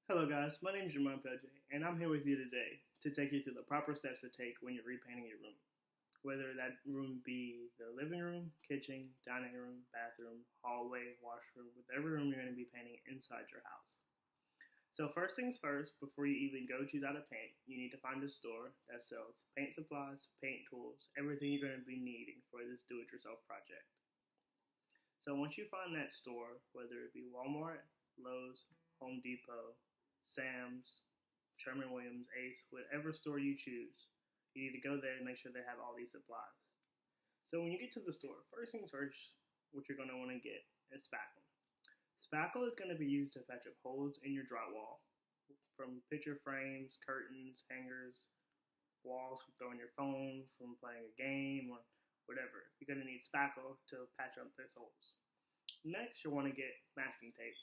Hello guys, my name is Jermaine Pelje, and I'm here with you today to take you through the proper steps to take when you're repainting your room. Whether that room be the living room, kitchen, dining room, bathroom, hallway, washroom, whatever room you're going to be painting inside your house. So first things first, before you even go choose out a paint, you need to find a store that sells paint supplies, paint tools, everything you're going to be needing for this do-it-yourself project. So once you find that store, whether it be Walmart, Lowe's, Home Depot, Sam's, Sherman-Williams, Ace, whatever store you choose, you need to go there and make sure they have all these supplies. So when you get to the store, first things first, what you're going to want to get is spackle. Spackle is going to be used to patch up holes in your drywall, from picture frames, curtains, hangers, walls from throwing your phone, from playing a game, or whatever. You're going to need spackle to patch up those holes. Next, you'll want to get masking tape.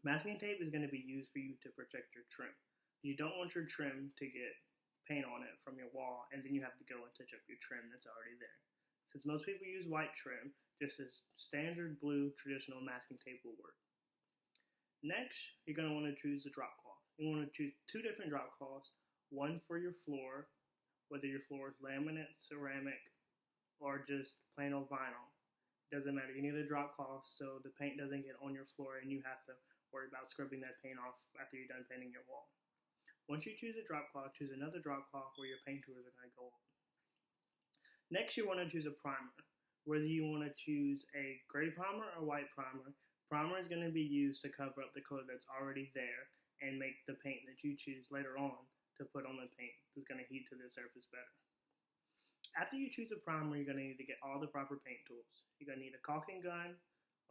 Masking tape is going to be used for you to protect your trim. You don't want your trim to get paint on it from your wall, and then you have to go and touch up your trim that's already there. Since most people use white trim, just as standard blue traditional masking tape will work. Next, you're going to want to choose a drop cloth. You want to choose two different drop cloths, one for your floor, whether your floor is laminate, ceramic, or just plain old vinyl. Doesn't matter. You need a drop cloth so the paint doesn't get on your floor and you have to worry about scrubbing that paint off after you're done painting your wall. Once you choose a drop cloth, choose another drop cloth where your paint tools are going to go on. Next, you want to choose a primer. Whether you want to choose a gray primer or white primer, primer is going to be used to cover up the color that's already there and make the paint that you choose later on to put on the paint that's going to heat to the surface better. After you choose a primer, you're going to need to get all the proper paint tools. You're going to need a caulking gun,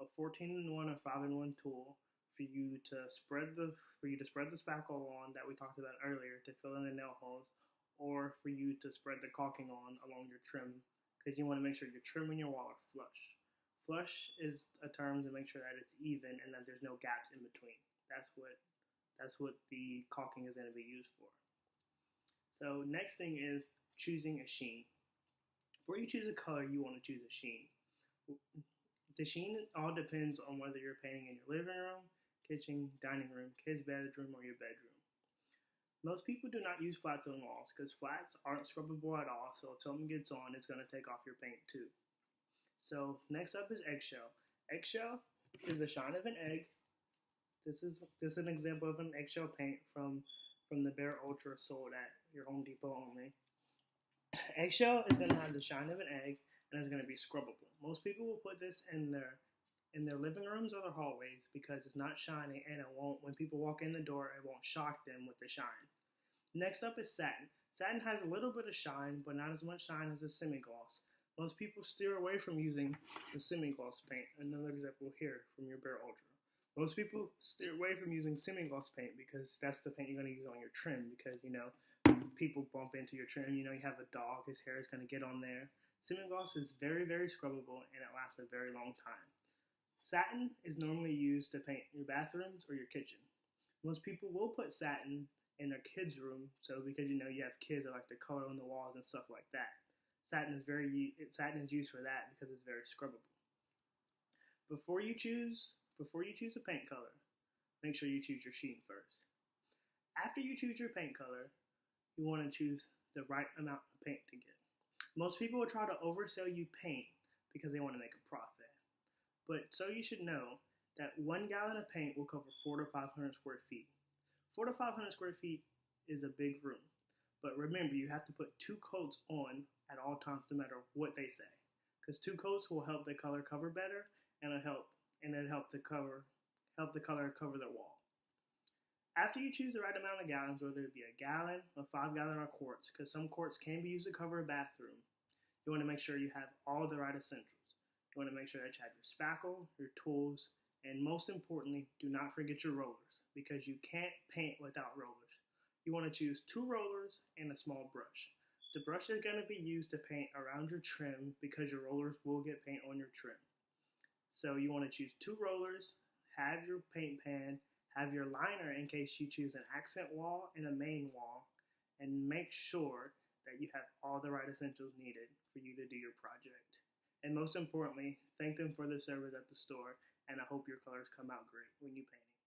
a 14-in-1 or 5-in-1 tool for you to spread the spackle on that we talked about earlier to fill in the nail holes, or for you to spread the caulking on along your trim, because you want to make sure your trim and your wall are flush. Flush is a term to make sure that it's even and that there's no gaps in between. That's what the caulking is going to be used for. So next thing is choosing a sheen. Before you choose a color, you want to choose a sheen. The sheen all depends on whether you're painting in your living room, kitchen, dining room, kids' bedroom, or your bedroom. Most people do not use flats on walls because flats aren't scrubbable at all, so if something gets on, it's going to take off your paint too. So next up is eggshell. Eggshell is the shine of an egg. This is an example of an eggshell paint from the Bare Ultra sold at your Home Depot only. Eggshell is going to have the shine of an egg and it's going to be scrubbable. Most people will put this in their living rooms or their hallways because it's not shiny and it won't, when people walk in the door, it won't shock them with the shine. Next up is satin. Satin has a little bit of shine, but not as much shine as a semi-gloss. Most people steer away from using the semi-gloss paint. Another example here from your Bare Ultra. Most people steer away from using semi-gloss paint because that's the paint you're going to use on your trim because, people bump into your trim. You have a dog, his hair is going to get on there. Semi-gloss is very, very scrubbable and it lasts a very long time. Satin is normally used to paint your bathrooms or your kitchen. Most people will put satin in their kids' room, so because you have kids that like to color on the walls and stuff like that. Satin is used for that because it's very scrubbable. Before you choose a paint color, make sure you choose your sheen first. After you choose your paint color, you want to choose the right amount of paint to get. Most people will try to oversell you paint because they want to make a profit. But so you should know that 1 gallon of paint will cover 400 to 500 square feet. 400 to 500 square feet is a big room. But remember, you have to put 2 coats on at all times no matter what they say. Because 2 coats will help the color cover better and it'll help the color cover the wall. After you choose the right amount of gallons, whether it be a gallon, a 5-gallon, or quarts, because some quarts can be used to cover a bathroom, you want to make sure you have all the right essentials. You want to make sure that you have your spackle, your tools, and most importantly, do not forget your rollers, because you can't paint without rollers. You want to choose 2 rollers and a small brush. The brush is going to be used to paint around your trim because your rollers will get paint on your trim. So you want to choose 2 rollers, have your paint pan, have your liner in case you choose an accent wall and a main wall, and make sure that you have all the right essentials needed for you to do your project. And most importantly, thank them for their service at the store, and I hope your colors come out great when you paint.